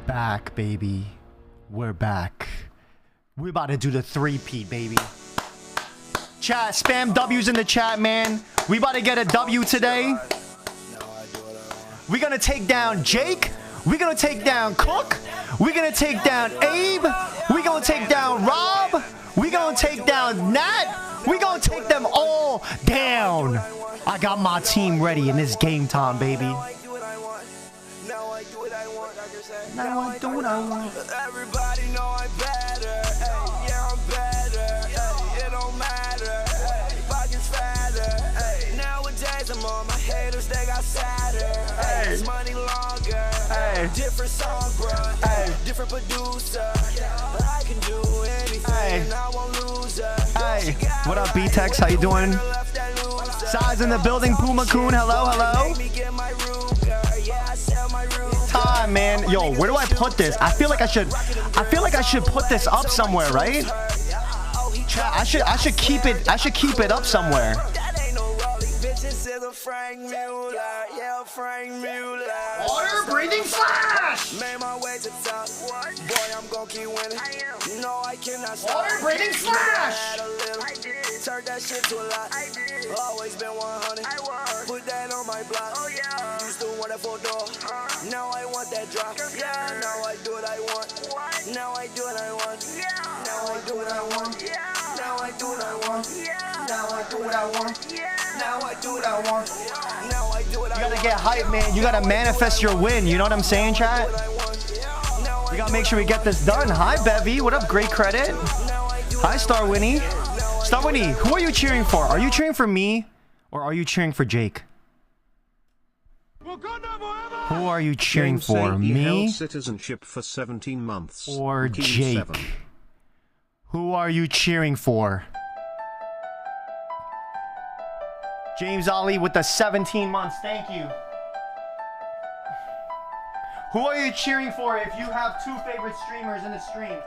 back, baby. We're back. We're about to do the three-peat, baby. Chat, spam W's in the chat, man. We about to get a W today. We're gonna take down Jake. We're gonna take down Cook. We're gonna take down Abe. We're gonna take down Rob. We're gonna take down Nat. We're gonna take them all down. I got my team ready in this game time, baby. Now I do what I want. Everybody know I'm better. Ay, yeah, I'm better. Ay, it don't matter. Ay, pockets fatter. Ay, nowadays I'm on my haters, they got sadder. Ay, it's money longer. Ay, different song, bro. Ay, different producer. But I can do anything. I won't lose her. Hey, what up, B-Tex? How you doing? Size in the building, Puma Coon. Hello, hello. Time, man. Yo, where do I put this? I feel like I should put this up somewhere, right? Chat, I should keep it up somewhere. Water breathing flash. Made my way to top. Boy, I'm gonna keep winning. No, I cannot stop. Water breathing flash. Turn that shit to a lot. Always been 100. Put that on my block. Oh yeah. Used to want a 4-door. Now I want that drop. Yeah. Now I do what I want. Now I do what I want. Now I do what I want. Now I do what I want. Now I do what I want. Now I do what I want. Now I do what I want. You gotta get hype, man. You gotta manifest your win. You know what I'm saying, chat? We gotta make sure we get this done. Hi, Bevy. What up? Great credit. Hi, Star Winnie. Star Winnie, who are you cheering for? Are you cheering for me or are you cheering for Jake? Who are you cheering for? Me citizenship for 17 months or Jake? Who are you cheering for? James Ali with the 17 months. Thank you. Who are you cheering for if you have two favorite streamers in the stream?